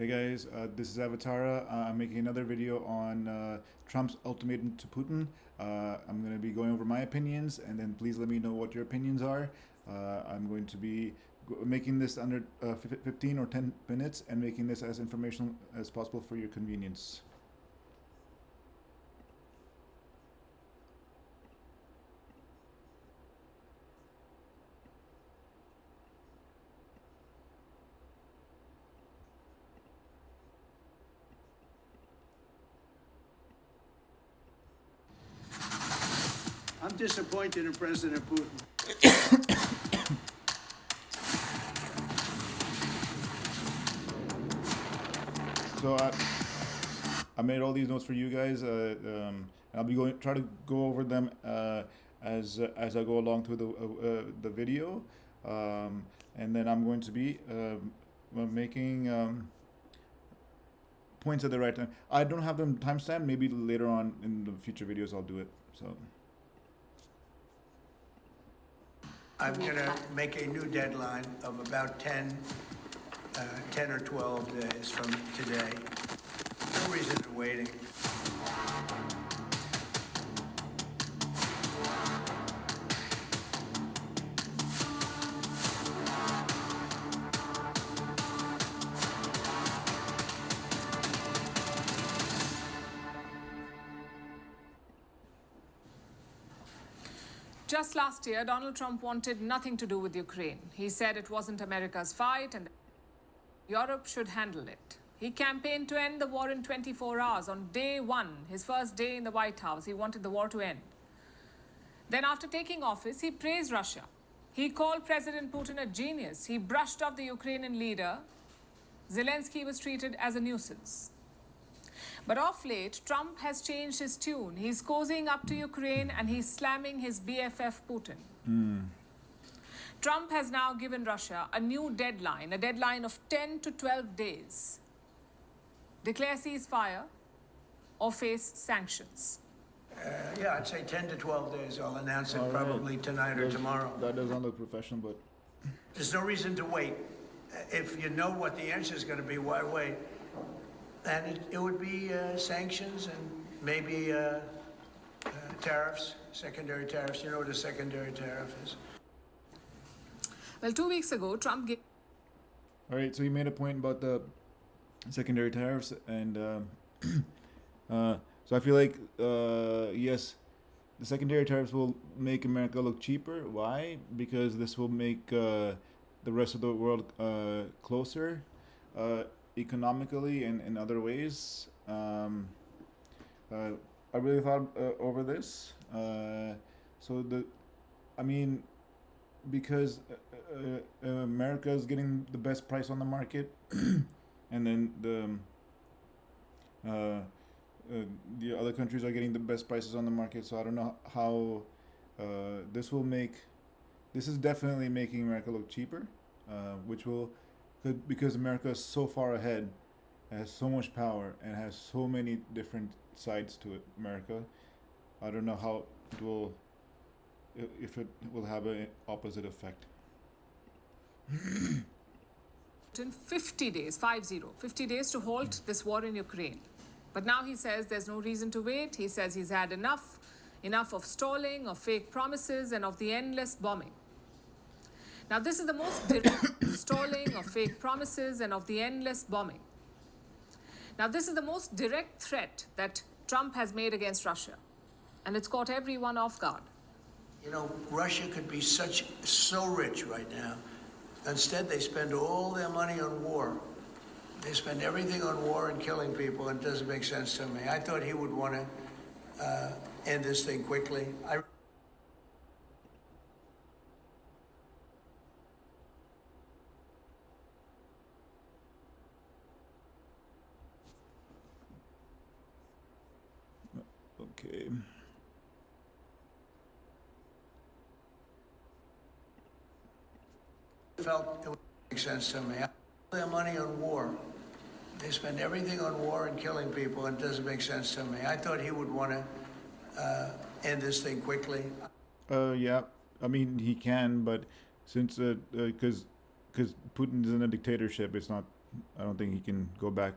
Hey guys, this is Avatara. I'm making another video on Trump's ultimatum to Putin. I'm going to be going over my opinions, and then please let me know what your opinions are. I'm going to be making this under 15 or 10 minutes and making this as informational as possible for your convenience. I'm disappointed in President Putin. So I made all these notes for you guys. I'll be try to go over them as I go along through the video, and then I'm going to be making points at the right time. I don't have them timestamped. Maybe later on in the future videos I'll do it. So. I'm going to make a new deadline of about 10 or 12 days from today. No reason in waiting. Just last year, Donald Trump wanted nothing to do with Ukraine. He said it wasn't America's fight and Europe should handle it. He campaigned to end the war in 24 hours. On day one, his first day in the White House, he wanted the war to end. Then after taking office, he praised Russia. He called President Putin a genius. He brushed off the Ukrainian leader. Zelensky was treated as a nuisance. But of late, Trump has changed his tune. He's cozying up to Ukraine and he's slamming his BFF Putin. Trump has now given Russia a new deadline, a deadline of 10 to 12 days. Declare ceasefire or face sanctions. Yeah, I'd say 10 to 12 days. I'll announce it probably tonight or tomorrow. That doesn't look professional, but There's no reason to wait. If you know what the answer is going to be, why wait? And it would be sanctions and maybe tariffs, secondary tariffs. You know what a secondary tariff is? Well, 2 weeks ago, Trump gave... all right. So he made a point about the secondary tariffs, and so I feel like yes, the secondary tariffs will make America look cheaper. Why? Because this will make the rest of the world closer economically and in other ways. I really thought over this. Because America is getting the best price on the market, and then the other countries are getting the best prices on the market. So I don't know how this will make. This is definitely making America look cheaper, which will, because America is so far ahead, has so much power, and has so many different sides to it. America, I don't know how it will. If it will have an opposite effect. in 50 days, 50 days to halt this war in Ukraine. But now he says there's no reason to wait. He says he's had enough of stalling, of fake promises, and of the endless bombing. Now this is the most direct stalling, of fake promises, and of the endless bombing. Now this is the most direct threat that Trump has made against Russia. And it's caught everyone off guard. You know, Russia could be so rich right now. Instead, they spend all their money on war. They spend everything on war and killing people, and it doesn't make sense to me. I thought he would want to end this thing quickly. Okay. Felt it would make sense to me. Their money on war. They spend everything on war and killing people, and it doesn't make sense to me. I thought he would want to end this thing quickly. Yeah. I mean, he can, but since because Putin's in a dictatorship, it's not I don't think he can go back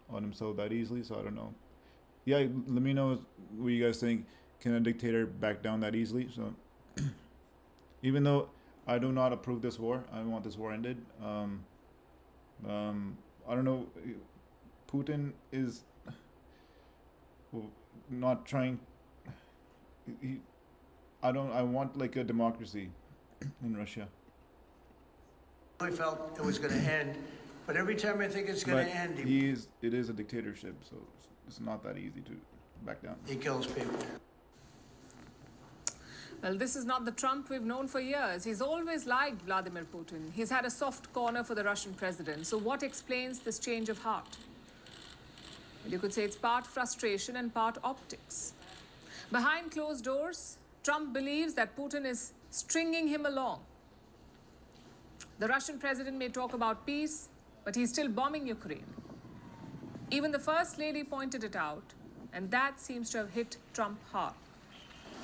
on himself that easily. So I don't know. Yeah, let me know what you guys think. Can a dictator back down that easily? So even though I do not approve this war, I want this war ended. I don't know. Putin is not trying. He, I don't. I want like a democracy in Russia. I felt it was going to end, but every time I think it's going But to end, it is a dictatorship, so it's not that easy to back down. he kills people. Well, this is not the Trump we've known for years. He's always liked Vladimir Putin. He's had a soft corner for the Russian president. So what explains this change of heart? Well, you could say it's part frustration and part optics. Behind closed doors, Trump believes that Putin is stringing him along. The Russian president may talk about peace, but he's still bombing Ukraine. Even the First Lady pointed it out, and that seems to have hit Trump hard.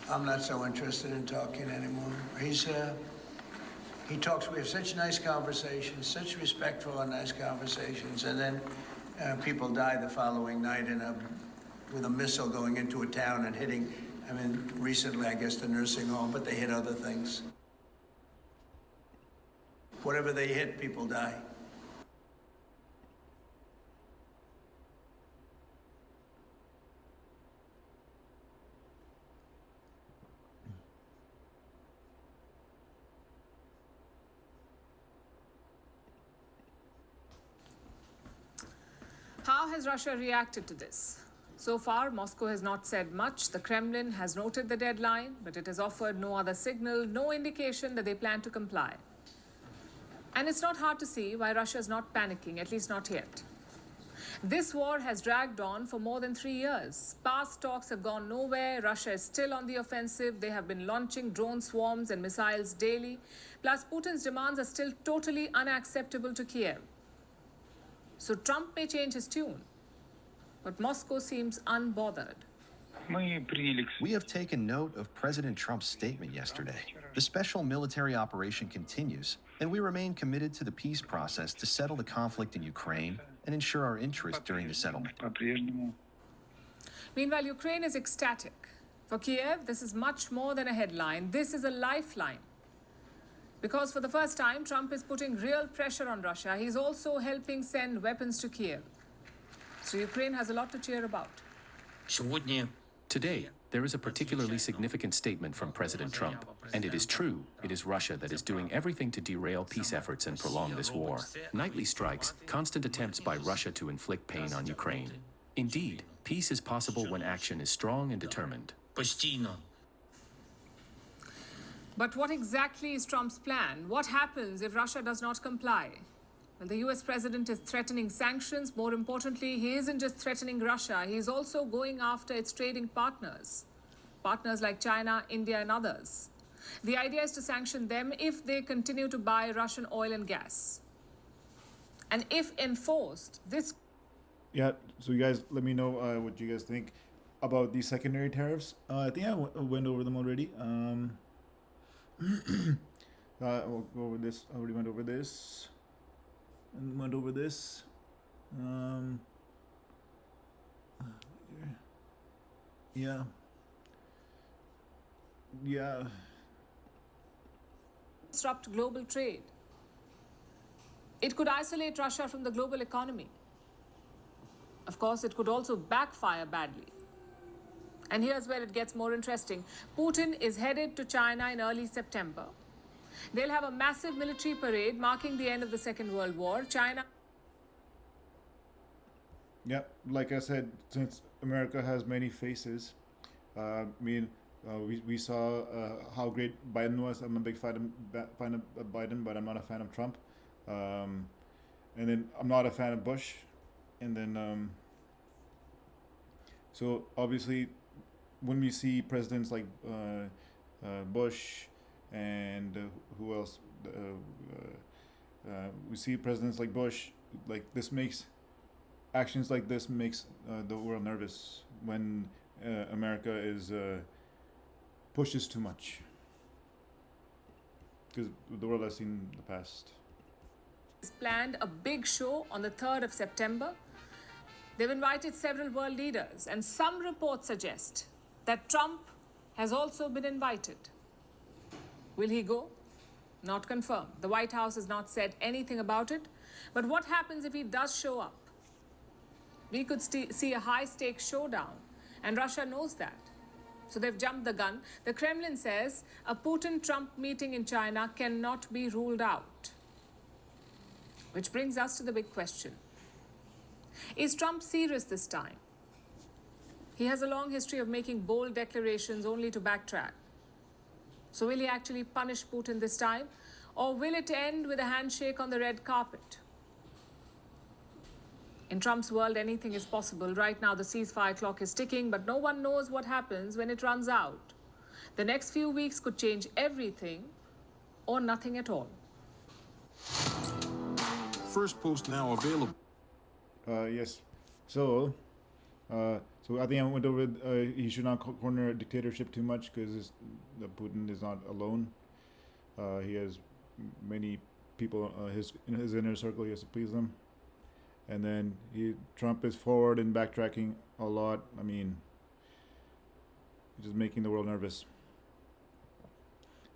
I'm not so interested in talking anymore. He talks, we have such nice conversations, such respectful and nice conversations, and then people die the following night with a missile going into a town and hitting, I mean, recently, I guess, the nursing home, but they hit other things. Whatever they hit, people die. How has Russia reacted to this? So far, Moscow has not said much. The Kremlin has noted the deadline, but it has offered no other signal, no indication that they plan to comply. And it's not hard to see why Russia is not panicking, at least not yet. This war has dragged on for more than 3 years. Past talks have gone nowhere. Russia is still on the offensive. They have been launching drone swarms and missiles daily. Plus, Putin's demands are still totally unacceptable to Kiev. So Trump may change his tune, but Moscow seems unbothered. We have taken note of President Trump's statement yesterday. The special military operation continues, and we remain committed to the peace process to settle the conflict in Ukraine and ensure our interests during the settlement. Meanwhile, Ukraine is ecstatic. For Kiev, this is much more than a headline. This is a lifeline. Because for the first time, Trump is putting real pressure on Russia. He's also helping send weapons to Kiev. So Ukraine has a lot to cheer about. Today, there is a particularly significant statement from President Trump, and it is true, it is Russia that is doing everything to derail peace efforts and prolong this war. Nightly strikes, constant attempts by Russia to inflict pain on Ukraine. Indeed, peace is possible when action is strong and determined. But what exactly is Trump's plan? What happens if Russia does not comply? Well, the US president is threatening sanctions. More importantly, he isn't just threatening Russia, he's also going after its trading partners. Partners like China, India, and others. The idea is to sanction them if they continue to buy Russian oil and gas. And if enforced, this... Yeah, so you guys let me know what you guys think about these secondary tariffs. I think I went over them already. We'll go over this. I already went over this. And went over this. Yeah. Yeah. disrupt global trade. It could isolate Russia from the global economy. Of course, it could also backfire badly. And here's where it gets more interesting. Putin is headed to China in early September. They'll have a massive military parade marking the end of the Second World War. China... Yeah, like I said, since America has many faces, we saw how great Biden was. I'm a big fan of Biden, but I'm not a fan of Trump. And then I'm not a fan of Bush. And then, so obviously, when we see presidents like Bush and who else, we see presidents like Bush, like this makes actions like this makes the world nervous when America is pushes too much, because the world has seen the past. has planned a big show on the 3rd of September. They've invited several world leaders, and some reports suggest that Trump has also been invited. Will he go? Not confirmed. The White House has not said anything about it. But what happens if he does show up? We could see a high-stakes showdown, and Russia knows that. So they've jumped the gun. The Kremlin says a Putin-Trump meeting in China cannot be ruled out. Which brings us to the big question. Is Trump serious this time? He has a long history of making bold declarations only to backtrack. So will he actually punish Putin this time? Or will it end with a handshake on the red carpet? In Trump's world, anything is possible. Right now, the ceasefire clock is ticking, but no one knows what happens when it runs out. The next few weeks could change everything or nothing at all. First post now available. Yes. So I think I went over. He should not corner a dictatorship too much because Putin is not alone. He has many people in his inner circle. He has to please them. And then Trump is forward and backtracking a lot. I mean, he's just making the world nervous.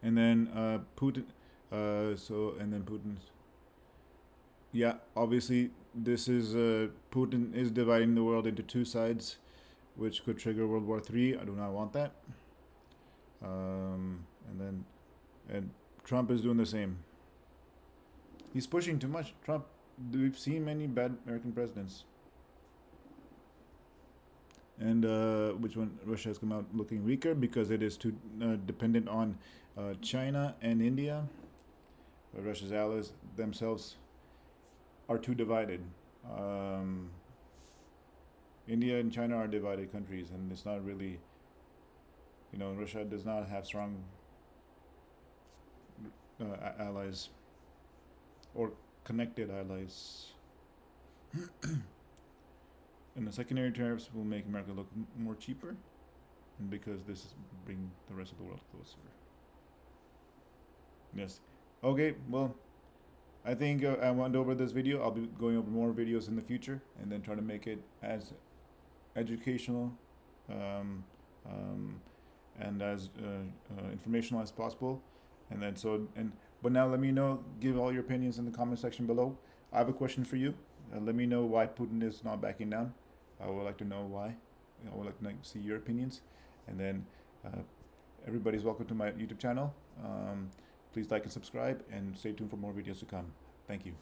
And then Putin. Putin's. Yeah, obviously, this is Putin is dividing the world into two sides, which could trigger World War III. I do not want that. And Trump is doing the same. He's pushing too much. Trump. We've seen many bad American presidents. And which one? Russia has come out looking weaker because it is too dependent on China and India. Russia's allies themselves are too divided. India and China are divided countries, and it's not really, Russia does not have strong allies or connected allies. And the secondary tariffs will make America look more cheaper, and because this is bring the rest of the world closer. Yes. Okay, well, I think I went over this video. I'll be going over more videos in the future, and then try to make it as educational and as informational as possible. But now let me know, give all your opinions in the comment section below. I have a question for you. Let me know why Putin is not backing down. I would like to know why. I would like to see your opinions. And then everybody's welcome to my YouTube channel. Please like and subscribe, and stay tuned for more videos to come. Thank you.